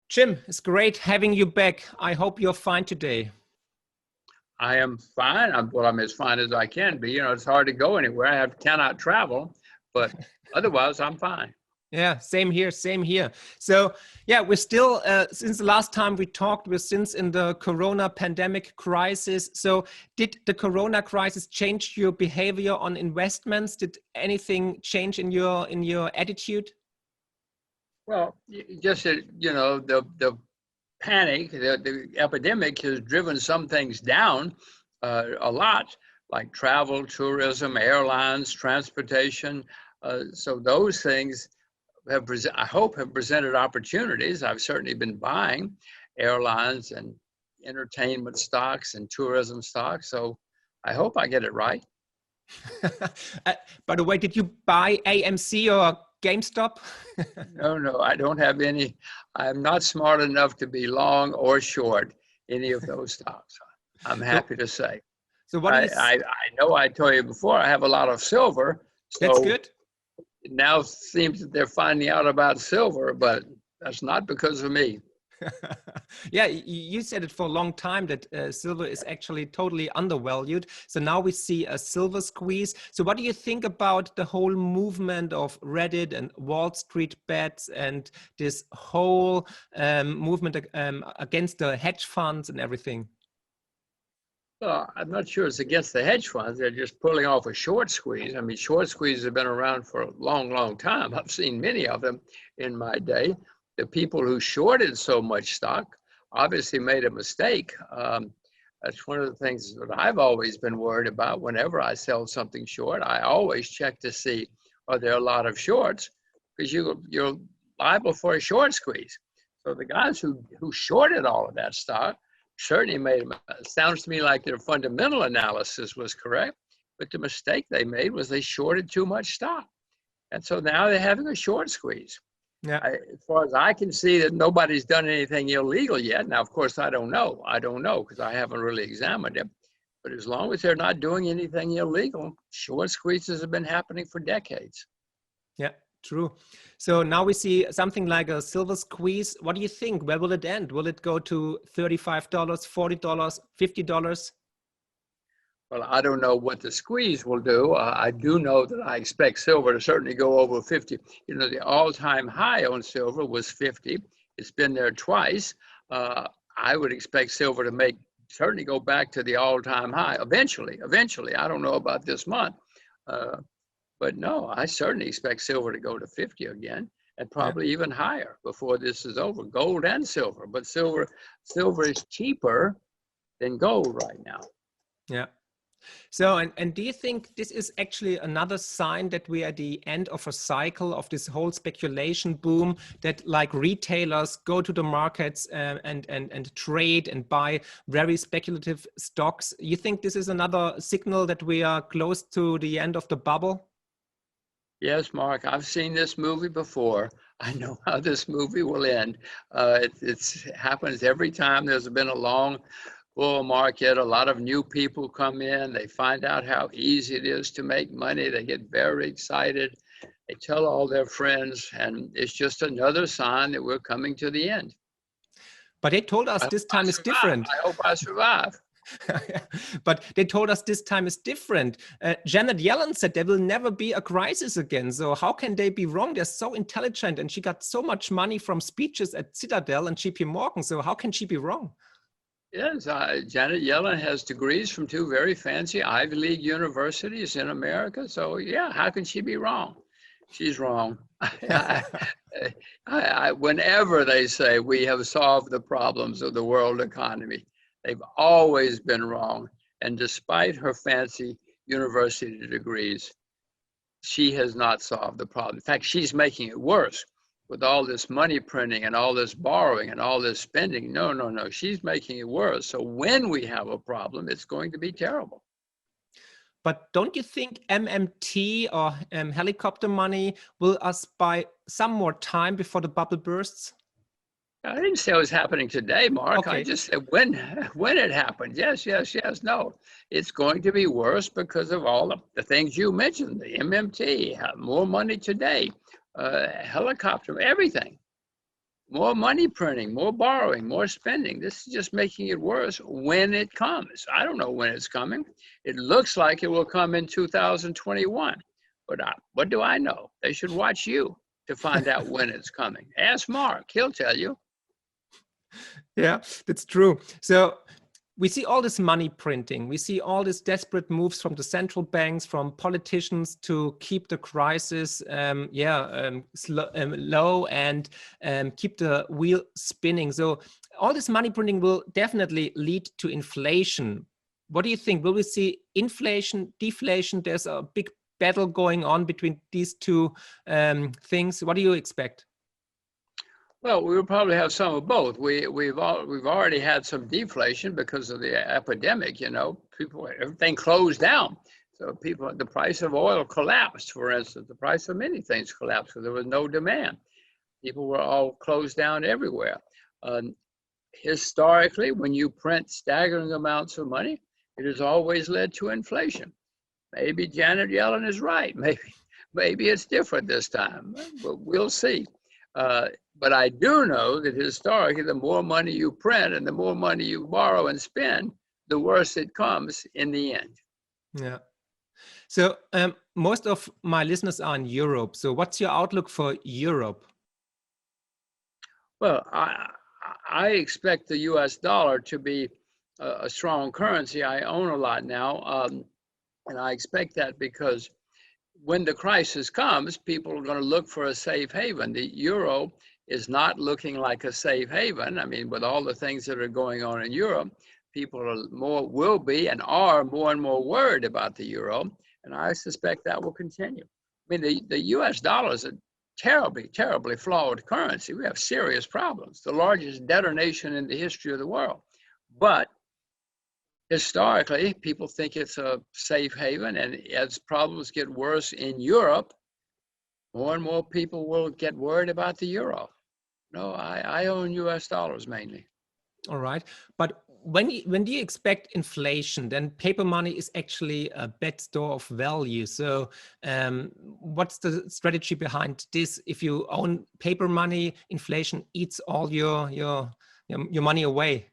Jim, it's great having you back. I hope you're fine today. I am fine. I'm as fine as I can be. It's hard to go anywhere. Cannot travel, but otherwise I'm fine. Yeah, same here, same here. So yeah, we're still, since the last time we talked, we're since in the Corona pandemic crisis. So did the Corona crisis change your behavior on investments? Did anything change in your attitude? Well, just that, the panic, the epidemic has driven some things down a lot, like travel, tourism, airlines, transportation. So those things I hope have presented opportunities. I've certainly been buying airlines and entertainment stocks and tourism stocks. So I hope I get it right. By the way, did you buy AMC or Gamestop? No, I don't have any. I'm not smart enough to be long or short any of those stocks. I'm happy to say. So what I know I told you before, I have a lot of silver. So that's good. It now seems that they're finding out about silver, but that's not because of me. Yeah, you said it for a long time that silver is actually totally undervalued. So now we see a silver squeeze. So what do you think about the whole movement of Reddit and Wall Street bets and this whole movement against the hedge funds and everything? Well, I'm not sure it's against the hedge funds. They're just pulling off a short squeeze. I mean, short squeezes have been around for a long, long time. I've seen many of them in my day. The people who shorted so much stock obviously made a mistake. That's one of the things that I've always been worried about whenever I sell something short. I always check to see, are there a lot of shorts? Because you're liable for a short squeeze. So the guys who shorted all of that stock certainly it sounds to me like their fundamental analysis was correct, but the mistake they made was they shorted too much stock. And so now they're having a short squeeze. Yeah. As far as I can see, that nobody's done anything illegal yet. Now, of course, I don't know because I haven't really examined it. But as long as they're not doing anything illegal, short squeezes have been happening for decades. Yeah, true. So now we see something like a silver squeeze. What do you think? Where will it end? Will it go to $35, $40, $50? Well, I don't know what the squeeze will do. I do know that I expect silver to certainly go over 50. The all-time high on silver was 50. It's been there twice. I would expect silver to certainly go back to the all-time high eventually. I don't know about this month. But no, I certainly expect silver to go to 50 again and probably even higher before this is over. Gold and silver. But silver is cheaper than gold right now. Yeah. So, and do you think this is actually another sign that we are at the end of a cycle of this whole speculation boom, that like retailers go to the markets and trade and buy very speculative stocks? You think this is another signal that we are close to the end of the bubble? Yes, Mark, I've seen this movie before. I know how this movie will end. It happens every time there's been a long bull market. A lot of new people come in. They find out how easy it is to make money. They get very excited. They tell all their friends, and it's just another sign that we're coming to the end. But they told us this time is different. I hope I survive. But they told us this time is different. Janet Yellen said there will never be a crisis again. So how can they be wrong? They're so intelligent, and she got so much money from speeches at Citadel and JP Morgan. So how can she be wrong? Yes, Janet Yellen has degrees from two very fancy Ivy League universities in America. So yeah, how can she be wrong? She's wrong. Whenever they say we have solved the problems of the world economy, they've always been wrong. And despite her fancy university degrees, she has not solved the problem. In fact, she's making it worse. With all this money printing and all this borrowing and all this spending. No. She's making it worse. So when we have a problem, it's going to be terrible. But don't you think MMT or helicopter money will us buy some more time before the bubble bursts? I didn't say it was happening today, Mark. Okay. I just said when it happened. Yes. No, it's going to be worse because of all the things you mentioned. The MMT, have more money today. Helicopter, everything. more money printing, more borrowing, more spending. This is just making it worse when it comes. I don't know when it's coming. It looks like it will come in 2021. But what do I know? They should watch you to find out when it's coming. Ask Mark, he'll tell you. Yeah, that's true. So we see all this money printing. We see all these desperate moves from the central banks, from politicians to keep the crisis low and keep the wheel spinning. So all this money printing will definitely lead to inflation. What do you think? Will we see inflation, deflation? There's a big battle going on between these two things. What do you expect? Well, we will probably have some of both. We've already had some deflation because of the epidemic. You know, everything closed down, so the price of oil collapsed. For instance, the price of many things collapsed because there was no demand. People were all closed down everywhere. Historically, when you print staggering amounts of money, it has always led to inflation. Maybe Janet Yellen is right. Maybe it's different this time, but we'll see. But I do know that historically, the more money you print and the more money you borrow and spend, the worse it comes in the end. Yeah. So most of my listeners are in Europe. So what's your outlook for Europe? Well, I expect the US dollar to be a strong currency. I own a lot now. And I expect that because when the crisis comes, people are going to look for a safe haven. The euro is not looking like a safe haven. I mean, with all the things that are going on in Europe, people will be and are more and more worried about the euro. And I suspect that will continue. I mean, the US dollar is a terribly, terribly flawed currency. We have serious problems, the largest debtor nation in the history of the world. But historically, people think it's a safe haven, and as problems get worse in Europe, more and more people will get worried about the euro. No, I own US dollars mainly. All right. But when do you expect inflation? Then paper money is actually a bad store of value. So what's the strategy behind this? If you own paper money, inflation eats all your money away.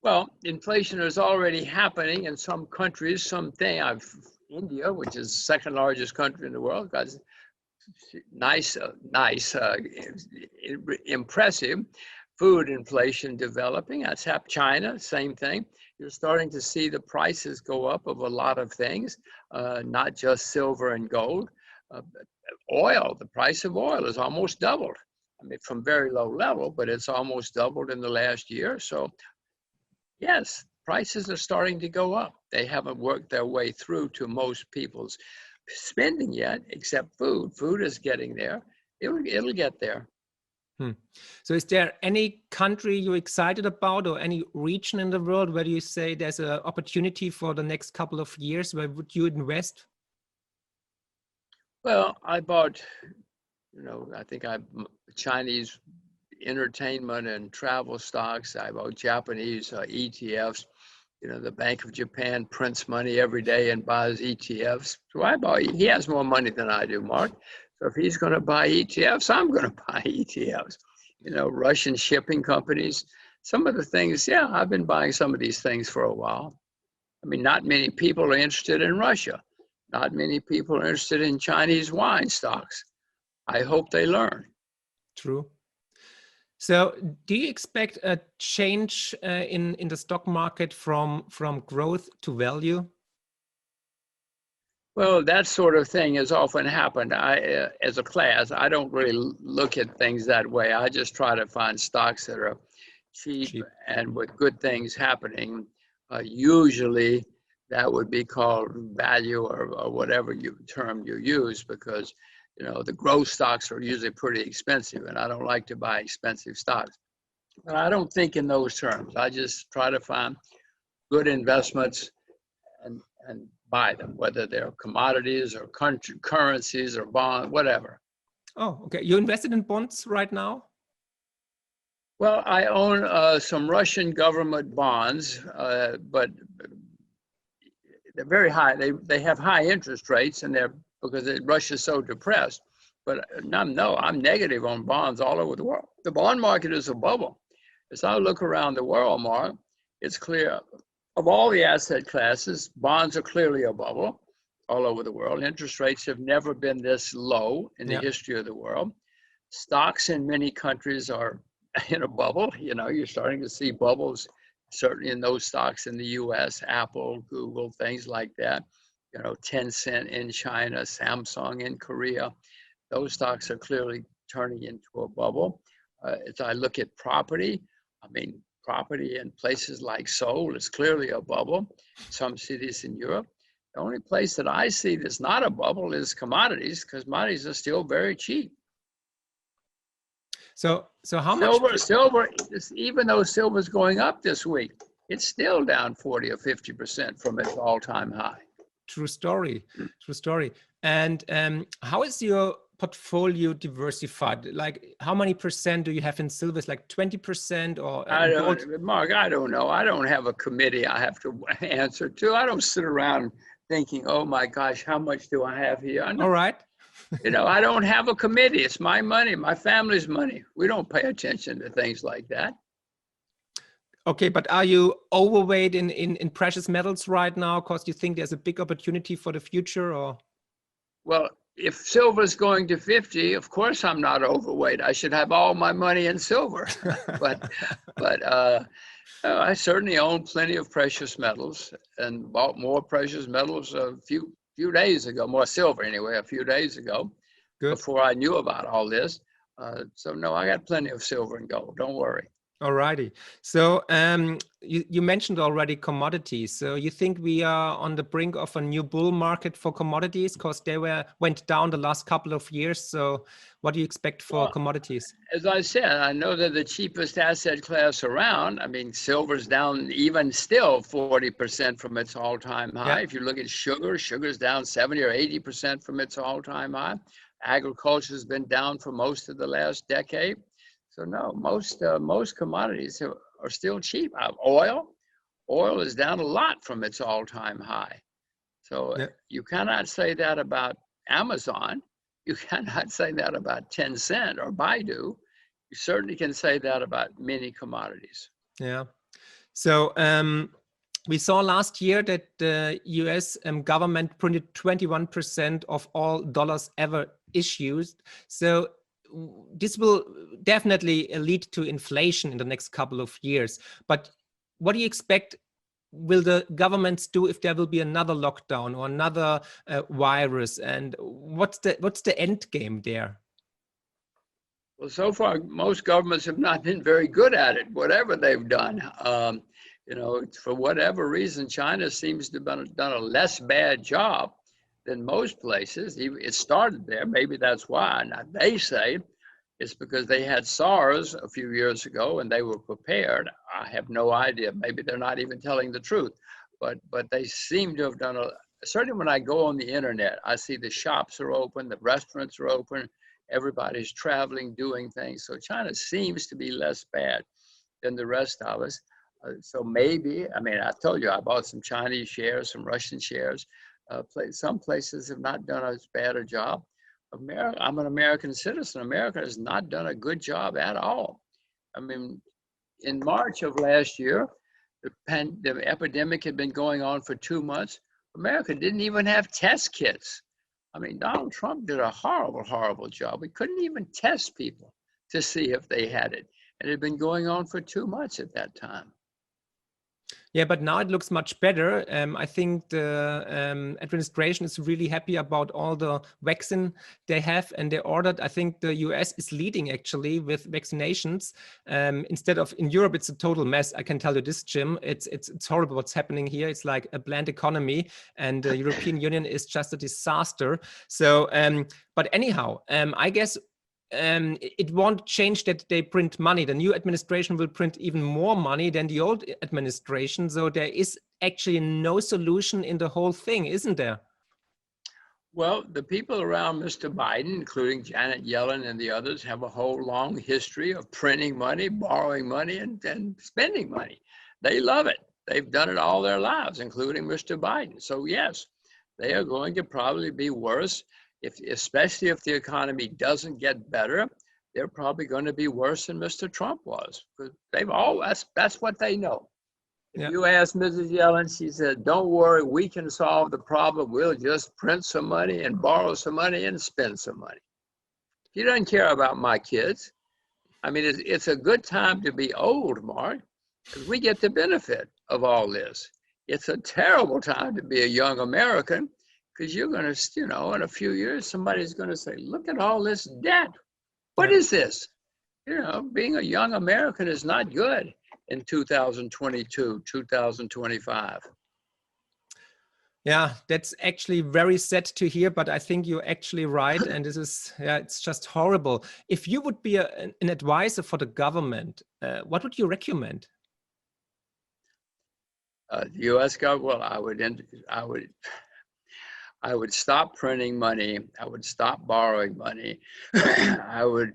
Well, inflation is already happening in some countries. India, which is the second largest country in the world, got impressive food inflation developing. That's happened. China, same thing. You're starting to see the prices go up of a lot of things, not just silver and gold. Oil, the price of oil is almost doubled. I mean, from very low level, but it's almost doubled in the last year. So yes, prices are starting to go up. They haven't worked their way through to most people's spending yet, except food. Food is getting there. It'll get there. So is there any country you're excited about or any region in the world where you say there's an opportunity for the next couple of years? Where would you invest? Well, I bought, I think Chinese entertainment and travel stocks. I bought Japanese ETFs. The Bank of Japan prints money every day and buys ETFs. So he has more money than I do, Mark. So if he's going to buy ETFs, I'm going to buy ETFs. Russian shipping companies. Some of the things, I've been buying some of these things for a while. I mean, not many people are interested in Russia. Not many people are interested in Chinese wine stocks. I hope they learn. True. So do you expect a change in the stock market from growth to value? Well, that sort of thing has often happened. As a class, I don't really look at things that way. I just try to find stocks that are cheap. And with good things happening. Usually that would be called value or whatever term you use, because the growth stocks are usually pretty expensive, and I don't like to buy expensive stocks. But I don't think in those terms. I just try to find good investments and buy them, whether they're commodities or currencies or bonds, whatever. Oh, okay. You invested in bonds right now? Well, I own some Russian government bonds, but they're very high. They have high interest rates, and because Russia's so depressed. But I'm negative on bonds all over the world. The bond market is a bubble. As I look around the world, Mark, it's clear of all the asset classes, bonds are clearly a bubble all over the world. Interest rates have never been this low in the history of the world. Stocks in many countries are in a bubble. You know, you're starting to see bubbles, certainly in those stocks in the US, Apple, Google, things like that. You know, Tencent in China, Samsung in Korea. Those stocks are clearly turning into a bubble. As I look at property, I mean, property in places like Seoul is clearly a bubble. Some cities in Europe. The only place that I see that's not a bubble is commodities, because commodities are still very cheap. So how much? Silver, even though silver's going up this week, it's still down 40 or 50% from its all-time high. True story. True story. And how is your portfolio diversified? Like, how many percent do you have in silver? It's like 20% or gold? Mark, I don't know. I don't have a committee I have to answer to. I don't sit around thinking, oh my gosh, how much do I have here? All right. You know, I don't have a committee. It's my money, my family's money. We don't pay attention to things like that. Okay, but are you overweight in precious metals right now because you think there's a big opportunity for the future, or? Well, if silver's going to 50, of course I'm not overweight. I should have all my money in silver. but I certainly own plenty of precious metals and bought more precious metals a few days ago, more silver anyway, a few days ago. Good. Before I knew about all this. So no, I got plenty of silver and gold. Don't worry. Alrighty. So you mentioned already commodities. So you think we are on the brink of a new bull market for commodities because they went down the last couple of years. So what do you expect for commodities? As I said, I know they're the cheapest asset class around. I mean, silver's down even still 40% from its all-time high. Yeah. If you look at sugar's down 70 or 80% from its all-time high. Agriculture's been down for most of the last decade. So no, most commodities are still cheap. Oil is down a lot from its all-time high. So you cannot say that about Amazon. You cannot say that about Tencent or Baidu. You certainly can say that about many commodities. Yeah. So we saw last year that the US government printed 21% of all dollars ever issued. So this will definitely lead to inflation in the next couple of years. But what do you expect will the governments do if there will be another lockdown or another virus? And what's the end game there? Well, so far, most governments have not been very good at it, whatever they've done. You know, for whatever reason, China seems to have done a less bad job than most places. It started there. Maybe that's why. Now, they say it's because they had SARS a few years ago and they were prepared. I have no idea. Maybe they're not even telling the truth. But they seem to have done certainly when I go on the internet, I see the shops are open, the restaurants are open, everybody's traveling, doing things. So China seems to be less bad than the rest of us. So maybe, I mean, I told you I bought some Chinese shares, some Russian shares. Some places have not done as bad a job. I'm an American citizen. America has not done a good job at all. I mean, in March of last year, the epidemic had been going on for 2 months. America didn't even have test kits. I mean, Donald Trump did a horrible, horrible job. We couldn't even test people to see if they had it. And it had been going on for 2 months at that time. Yeah, but now it looks much better. I think the administration is really happy about all the vaccine they have and they ordered. I think the US is leading actually with vaccinations. Instead of in Europe, it's a total mess. I can tell you this, Jim. It's horrible what's happening here. It's like a bland economy, and the European Union is just a disaster. So, but anyhow, I guess. It won't change that they print money. The new administration will print even more money than the old administration. So there is actually no solution in the whole thing, isn't there? Well, the people around Mr. Biden, including Janet Yellen and the others, have a whole long history of printing money, borrowing money, and spending money. They love it. They've done it all their lives, including Mr. Biden. So yes, they are going to probably be worse especially if the economy doesn't get better, they're probably going to be worse than Mr. Trump was, because that's what they know. If Yeah. you ask Mrs. Yellen, she said, don't worry, we can solve the problem. We'll just print some money and borrow some money and spend some money. She doesn't care about my kids. I mean, it's a good time to be old, Mark, because we get the benefit of all this. It's a terrible time to be a young American, because you're going to, in a few years, somebody's going to say, look at all this debt. What is this? Being a young American is not good in 2022, 2025. Yeah, that's actually very sad to hear, but I think you're actually right. And this is, it's just horrible. If you would be an advisor for the government, what would you recommend? The U.S. government, well, I would stop printing money. I would stop borrowing money. I would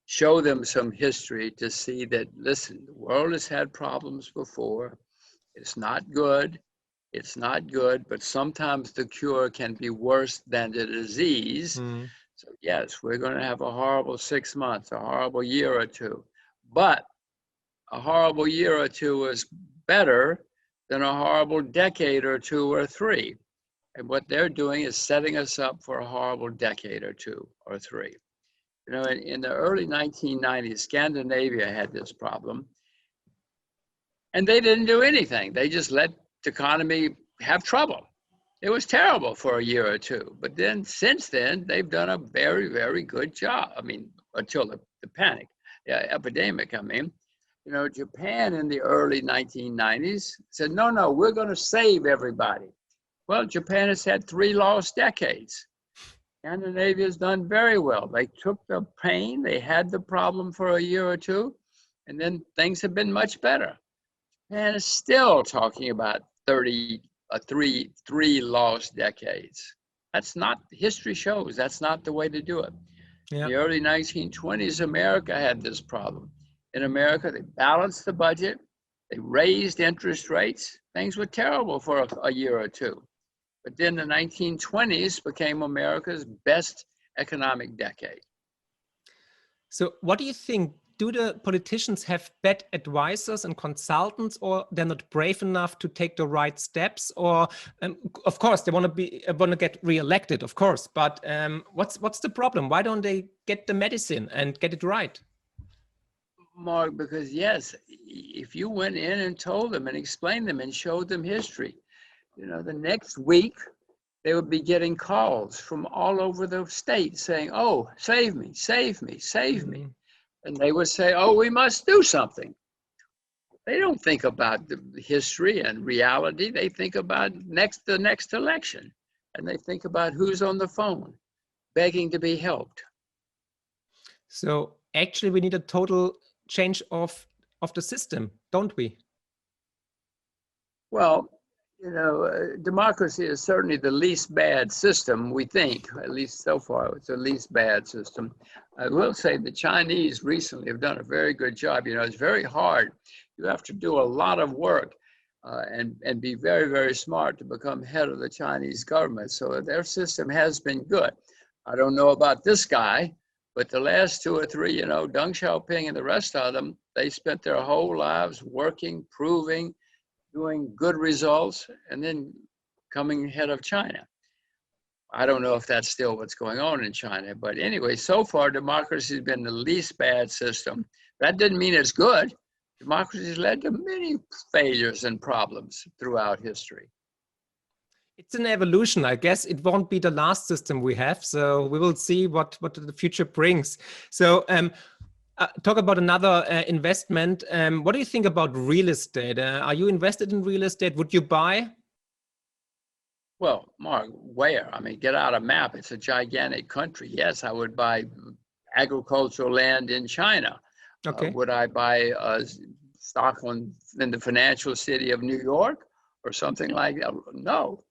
show them some history to see that, listen, the world has had problems before. It's not good. It's not good, but sometimes the cure can be worse than the disease. So yes, we're going to have a horrible 6 months, a horrible year or two, but a horrible year or two is better than a horrible decade or two or three. And what they're doing is setting us up for a horrible decade or two or three. In the early 1990s, Scandinavia had this problem, and they didn't do anything. They just let the economy have trouble. It was terrible for a year or two, but then since then, they've done a very, very good job. I mean, until the epidemic, Japan in the early 1990s said, no, we're going to save everybody. Well, Japan has had 3 lost decades. Scandinavia has done very well. They took the pain, they had the problem for a year or two, and then things have been much better. Japan is still talking about 3 lost decades. That's not, history shows that's not the way to do it. Yeah. In the early 1920s, America had this problem. In America, they balanced the budget, they raised interest rates. Things were terrible for a year or two. But then the 1920s became America's best economic decade. So what do you think? Do the politicians have bad advisors and consultants, or they're not brave enough to take the right steps? Or, of course, they want to get reelected, of course. But what's the problem? Why don't they get the medicine and get it right? Mark, because yes, if you went in and told them and explained them and showed them history, the next week they would be getting calls from all over the state saying, "Oh, save me, save me, save me." And they would say, oh, we must do something. They don't think about the history and reality. They think about the next election. And they think about who's on the phone begging to be helped. So actually, we need a total change of the system, don't we? Well, democracy is certainly the least bad system, we think, at least so far, it's the least bad system. I will say the Chinese recently have done a very good job. It's very hard. You have to do a lot of work and be very, very smart to become head of the Chinese government. So their system has been good. I don't know about this guy, but the last 2 or 3, Deng Xiaoping and the rest of them, they spent their whole lives working, proving, doing good results, and then coming head of China. I don't know if that's still what's going on in China, but anyway, so far, democracy has been the least bad system. That didn't mean it's good. Democracy has led to many failures and problems throughout history. It's an evolution. I guess it won't be the last system we have. So we will see what the future brings. So talk about another investment. What do you think about real estate? Are you invested in real estate? Would you buy? Well, Mark, where? I mean, get out a map. It's a gigantic country. Yes, I would buy agricultural land in China. Okay. Would I buy stock in the financial city of New York or something like that? No.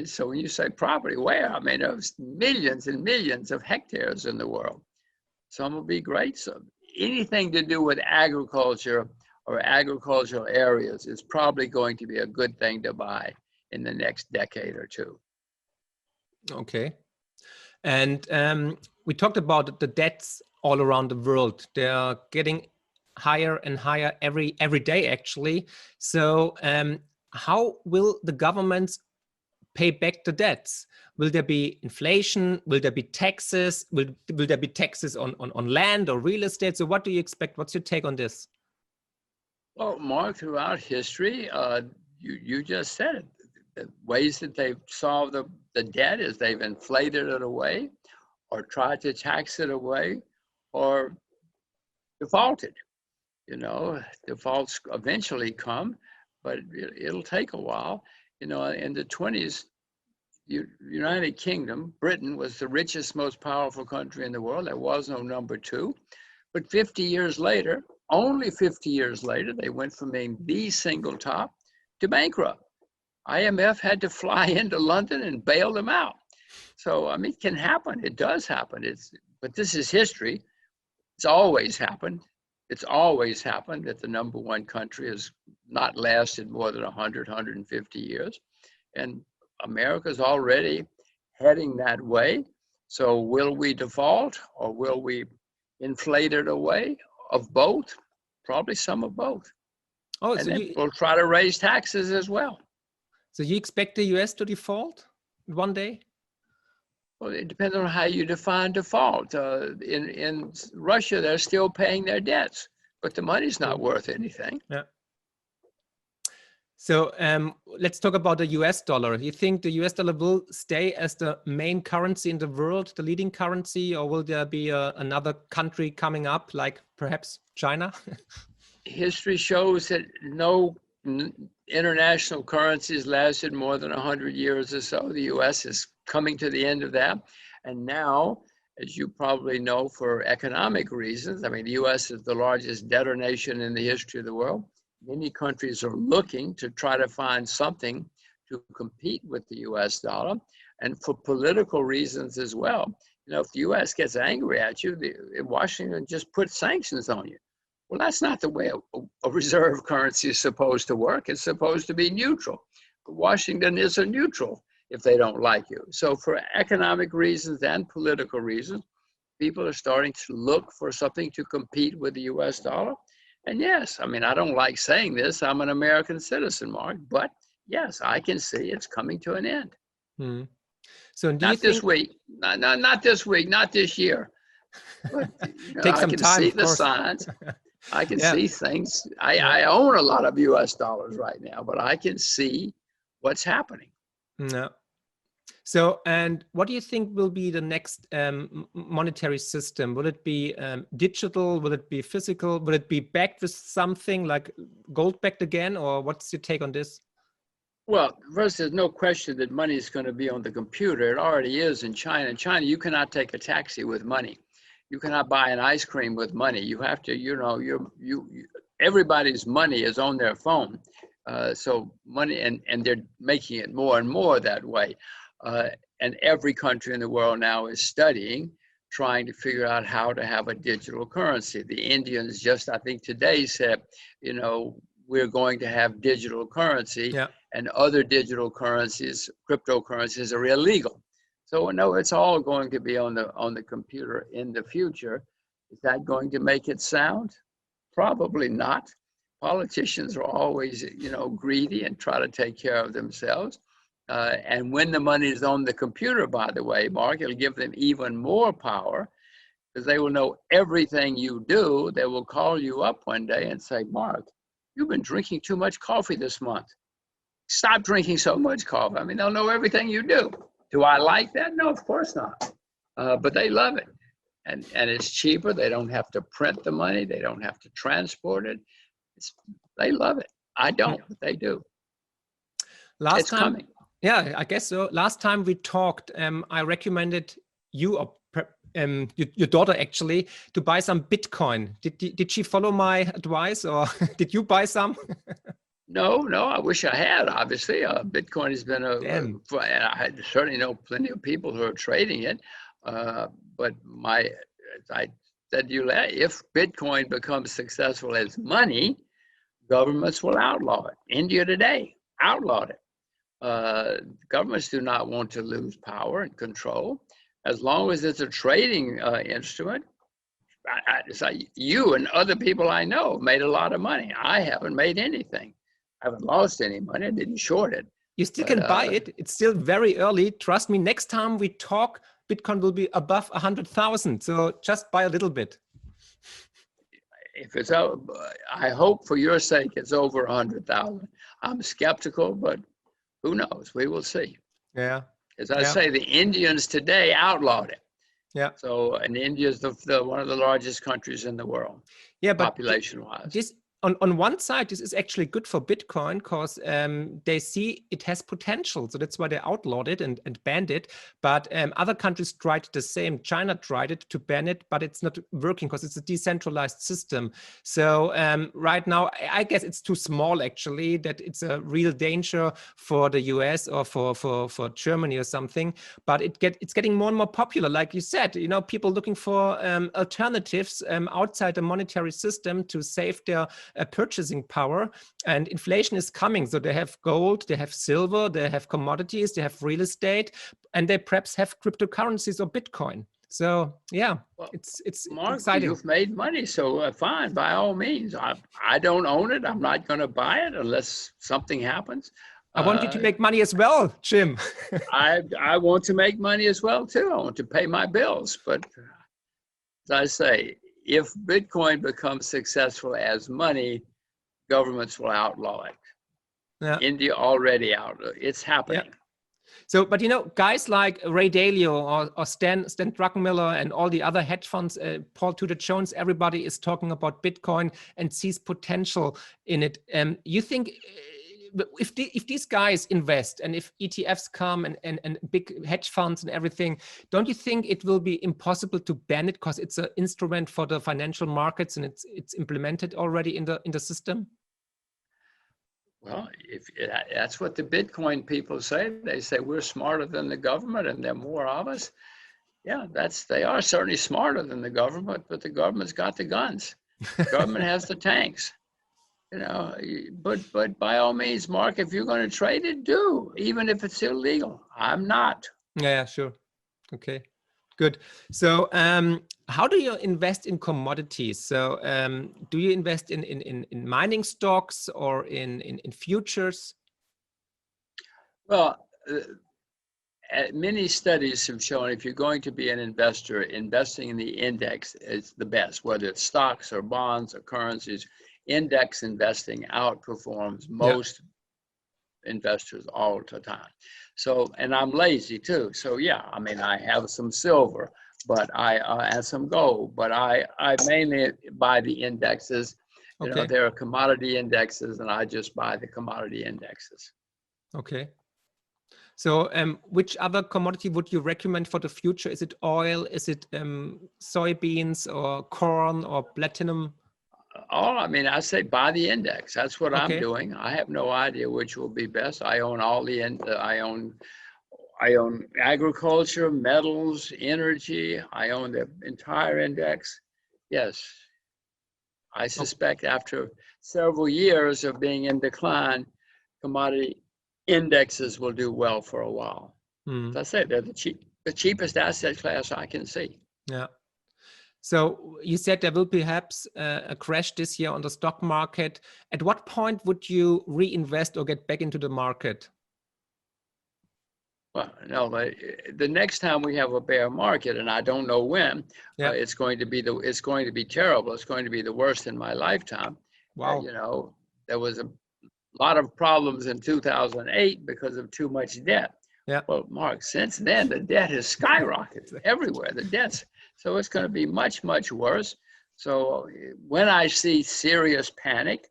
So when you say property, where? I mean, there's millions and millions of hectares in the world. Some will be great. So anything to do with agriculture or agricultural areas is probably going to be a good thing to buy in the next decade or two. Okay. And we talked about the debts all around the world. They are getting higher and higher every day, actually. So how will the governments pay back the debts? Will there be inflation? Will there be taxes? Will there be taxes on land or real estate? So what do you expect? What's your take on this? Well, Mark, throughout history, you just said it. The ways that they've solved the debt is they've inflated it away, or tried to tax it away, or defaulted. Defaults eventually come, but it'll take a while. In the 20s, United Kingdom, Britain was the richest, most powerful country in the world. There was no number two. But 50 years later, only 50 years later, they went from being the single top to bankrupt. IMF had to fly into London and bail them out. So, I mean, it can happen. It does happen. But this is history. It's always happened. It's always happened that the number one country has not lasted more than 100, 150 years. And America's already heading that way. So will we default, or will we inflate it away? Of both? Probably some of both. Oh, and so then we'll try to raise taxes as well. So you expect the US to default one day? Well, it depends on how you define default. In Russia, they're still paying their debts, but the money's not worth anything. Yeah. So let's talk about the US dollar. You think the US dollar will stay as the main currency in the world, the leading currency, or will there be another country coming up, like perhaps China? History shows that no international currencies lasted more than 100 years or so. The US is coming to the end of that. And now, as you probably know, for economic reasons, I mean, the US is the largest debtor nation in the history of the world. Many countries are looking to try to find something to compete with the US dollar, and for political reasons as well. If the US gets angry at you, Washington just puts sanctions on you. Well, that's not the way a reserve currency is supposed to work. It's supposed to be neutral. Washington is a neutral if they don't like you. So for economic reasons and political reasons, people are starting to look for something to compete with the US dollar. And yes, I mean, I don't like saying this. I'm an American citizen, Mark, but yes, I can see it's coming to an end. Hmm. So not this week, not this week, not this year. But, take some I can time, see of the course. signs. I can see things. I own a lot of US dollars right now, but I can see what's happening. Yeah. So, and what do you think will be the next monetary system? Will it be digital? Will it be physical? Will it be backed with something like gold backed again? Or what's your take on this? Well, first, there's no question that money is going to be on the computer. It already is in China. In China, you cannot take a taxi with money. You cannot buy an ice cream with money. You have to, everybody's money is on their phone. So money, and they're making it more and more that way. And every country in the world now is studying, trying to figure out how to have a digital currency. The Indians just, I think today said, we're going to have digital currency, and other digital currencies, cryptocurrencies, are illegal. So no, it's all going to be on the computer in the future. Is that going to make it sound? Probably not. Politicians are always, greedy and try to take care of themselves. And when the money is on the computer, by the way, Mark, it'll give them even more power, because they will know everything you do. They will call you up one day and say, Mark, you've been drinking too much coffee this month. Stop drinking so much coffee. I mean, they'll know everything you do. Do I like that? No, of course not. But they love it. And it's cheaper. They don't have to print the money. They don't have to transport it. They love it. I don't, but they do. It's coming. Yeah, I guess so. Last time we talked, I recommended you, or your daughter actually, to buy some Bitcoin. Did she follow my advice, or did you buy some? No, I wish I had, obviously. Bitcoin has been I certainly know plenty of people who are trading it. But I said to you, if Bitcoin becomes successful as money, governments will outlaw it. India today outlawed it. Governments do not want to lose power and control. as long as it's a trading instrument, it's like you and other people I know made a lot of money. I haven't made anything. I haven't lost any money. I didn't short it. You still can buy it. It's still very early. Trust me, next time we talk, Bitcoin will be above 100,000. So just buy a little bit. If it's out, I hope for your sake it's over 100,000. I'm skeptical, but who knows? We will see. Yeah. As I say, the Indians today outlawed it. Yeah. So, and India is one of the largest countries in the world. Yeah, but population-wise. This on one side, this is actually good for Bitcoin because they see it has potential. So that's why they outlawed it and banned it. But other countries tried the same. China tried it to ban it, but it's not working because it's a decentralized system. So right now, I guess it's too small, actually, that it's a real danger for the US or for Germany or something. But it's getting more and more popular. Like you said, you know, people looking for alternatives outside the monetary system to save their purchasing power, and inflation is coming. So they have gold, they have silver, they have commodities, they have real estate, and they perhaps have cryptocurrencies or Bitcoin. So yeah, well, it's Mark, exciting. You've made money, so fine, by all means. I don't own it. I'm not going to buy it unless something happens. I want you to make money as well, Jim. I want to make money as well too. I want to pay my bills, but as I say, if Bitcoin becomes successful as money, governments will outlaw it. Yeah. India already outlawed it. It's happening. Yeah. So, but you know, guys like Ray Dalio or Stan Druckenmiller and all the other hedge funds, Paul Tudor Jones, everybody is talking about Bitcoin and sees potential in it. You think if these guys invest and if ETFs come and big hedge funds and everything, don't you think it will be impossible to ban it because it's an instrument for the financial markets and it's implemented already in the system? Well, if that's what the Bitcoin people say, they say we're smarter than the government and there are more of us. Yeah, they are certainly smarter than the government, but the government's got the guns. The government has the tanks. You know, but by all means, Mark, if you're going to trade it, do, even if it's illegal. I'm not. Yeah, sure. Okay, good. So how do you invest in commodities? So do you invest in mining stocks or in futures? Well, many studies have shown if you're going to be an investor, investing in the index is the best, whether it's stocks or bonds or currencies. Index investing outperforms most investors all the time. So, and I'm lazy too. So yeah, I mean, I have some silver, but and some gold, but I mainly buy the indexes. You know, there are commodity indexes and I just buy the commodity indexes. Okay. So which other commodity would you recommend for the future? Is it oil? Is it soybeans or corn or platinum? I mean, I say buy the index. That's what I'm doing. I have no idea which will be best. I own all the I own agriculture, metals, energy. I own the entire index. Yes, I suspect after several years of being in decline, commodity indexes will do well for a while. As I said, they're the cheapest asset class I can see. Yeah. So you said there will perhaps a crash this year on the stock market. At what point would you reinvest or get back into the market? Well, no, the next time we have a bear market, and I don't know when, it's going to be terrible. It's going to be the worst in my lifetime. Wow. You know, there was a lot of problems in 2008 because of too much debt. Yeah. Well, Mark, since then the debt has skyrocketed everywhere. The debts. So it's going to be much, much worse. So when I see serious panic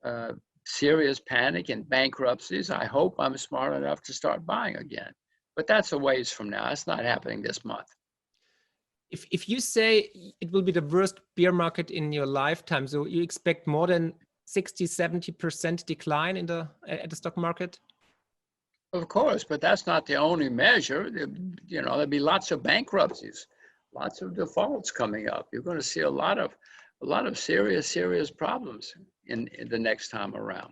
and bankruptcies, I hope I'm smart enough to start buying again. But that's a ways from now. It's not happening this month. If you say it will be the worst bear market in your lifetime, so you expect more than 60–70% decline at the stock market? Of course, but that's not the only measure. You know, there'll be lots of bankruptcies. Lots of defaults coming up. You're going to see a lot of serious problems in the next time around.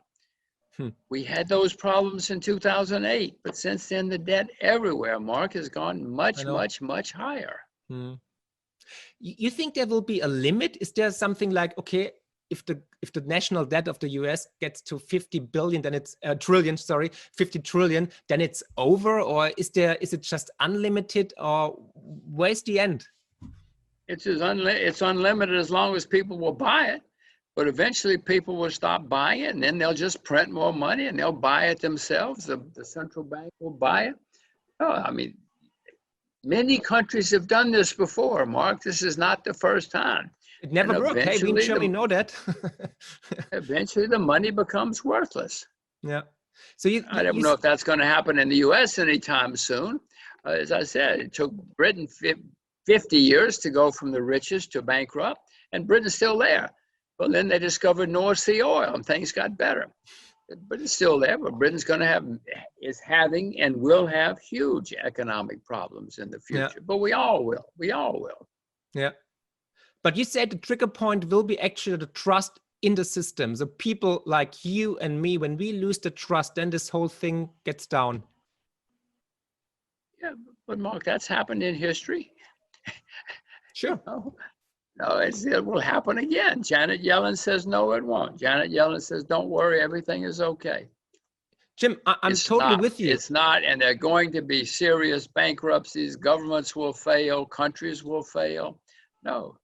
We had those problems in 2008, but since then the debt everywhere, Mark, has gone much, much, much higher. You think there will be a limit? Is there something like, okay, if the national debt of the US gets to 50 billion, then it's trillion, sorry, 50 trillion, then it's over? Or is it just unlimited, or where's the end? It's unlimited as long as people will buy it, but eventually people will stop buying it, and then they'll just print more money and they'll buy it themselves. The central bank will buy it. Oh, I mean, many countries have done this before, Mark. This is not the first time. It never worked. Hey, we in Germany know that. Eventually, the money becomes worthless. Yeah. So I don't know if that's going to happen in the U.S. anytime soon. As I said, it took Britain 50 years to go from the richest to bankrupt, and Britain's still there. Well, then they discovered North Sea oil, and things got better. But it's still there. But Britain's going to is having and will have huge economic problems in the future. Yeah. But we all will. We all will. Yeah. But you said the trigger point will be actually the trust in the system. So people like you and me, when we lose the trust, then this whole thing gets down. Yeah, but Mark, that's happened in history. Sure. No, it will happen again. Janet Yellen says, no, it won't. Janet Yellen says, don't worry, everything is okay. Jim, I'm totally with you. It's not, and there are going to be serious bankruptcies. Governments will fail. Countries will fail. No,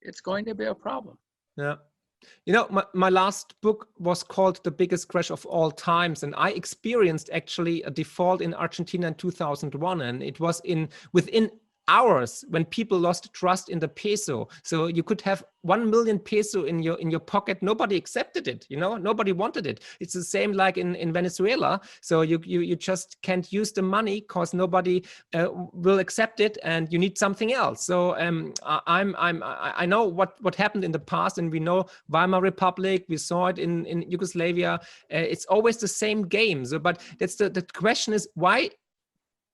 it's going to be a problem. Yeah. You know, my last book was called The Biggest Crash of All Times, and I experienced actually a default in Argentina in 2001, and it was within hours when people lost trust in the peso. So you could have 1 million peso in your pocket. Nobody accepted it, you know, nobody wanted it. It's the same like in Venezuela. So you just can't use the money because nobody will accept it, and you need something else. So I know what happened in the past, and we know Weimar Republic, we saw it in Yugoslavia. It's always the same game. So, but that's the question is, why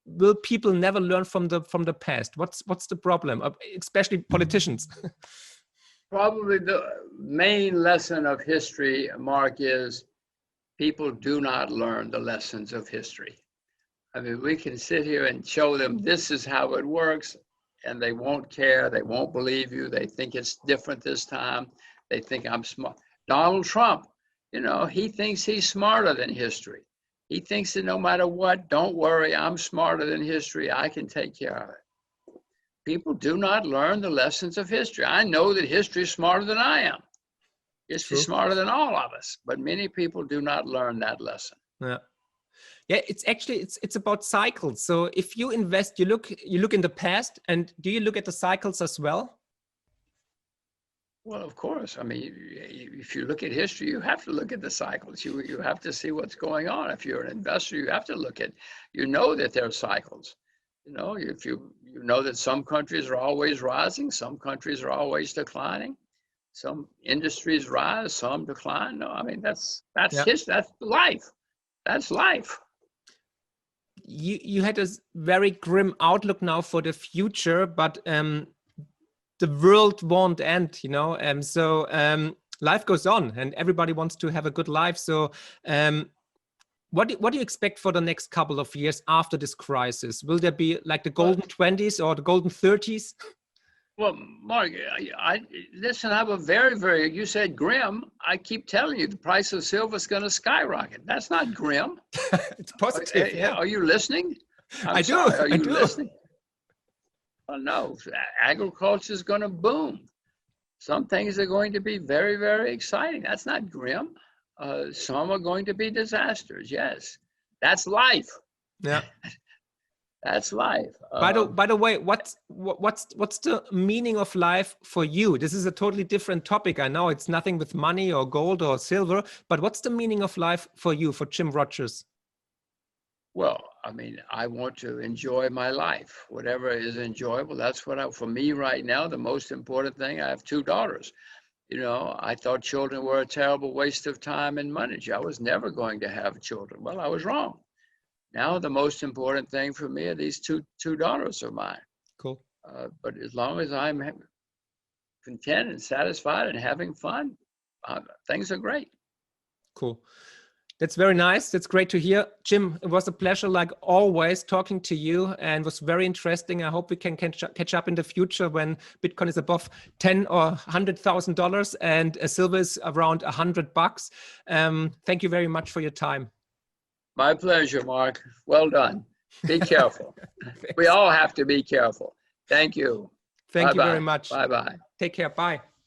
will people never learn from the past? What's the problem, especially politicians? Probably the main lesson of history, Mark, is people do not learn the lessons of history. I mean, we can sit here and show them this is how it works, and they won't care. They won't believe you. They think it's different this time. They think I'm smart. Donald Trump, you know, he thinks he's smarter than history. He thinks that no matter what, don't worry, I'm smarter than history. I can take care of it. People do not learn the lessons of history. I know that history is smarter than I am. History is smarter than all of us, but many people do not learn that lesson. Yeah. Yeah, it's actually, it's about cycles. So if you invest, you look in the past, and do you look at the cycles as well? Well, of course. I mean, if you look at history, you have to look at the cycles. You have to see what's going on. If you're an investor, you have to look at, you know that there are cycles. You know, if you know that some countries are always rising, some countries are always declining. Some industries rise, some decline. No, I mean, that's life. That's life. You had a very grim outlook now for the future, but the world won't end, you know. So life goes on, and everybody wants to have a good life. So what do you expect for the next couple of years after this crisis? Will there be like the golden 20s or the golden 30s? Well, Mark, listen, I'm a very, you said grim. I keep telling you the price of silver is going to skyrocket. That's not grim. It's positive. Yeah. Are you listening? I do. Are you listening? Well, no, agriculture is going to boom. Some things are going to be very, very exciting. That's not grim. Some are going to be disasters. Yes, that's life. Yeah. That's life. By the way, what's the meaning of life for you? This is a totally different topic. I know it's nothing with money or gold or silver, but what's the meaning of life for you, for Jim Rogers? Well, I mean, I want to enjoy my life. Whatever is enjoyable, that's what for me right now, the most important thing. I have 2 daughters. You know, I thought children were a terrible waste of time and money. I was never going to have children. Well, I was wrong. Now the most important thing for me are these two daughters of mine. Cool. But as long as I'm content and satisfied and having fun, things are great. Cool. That's very nice. That's great to hear. Jim, it was a pleasure, like always, talking to you, and was very interesting. I hope we can catch up in the future when Bitcoin is above $10,000 or $100,000 and silver is around $100. Thank you very much for your time. My pleasure, Mark. Well done. Be careful. We all have to be careful. Thank you. Thank you very much. Bye-bye. Take care. Bye.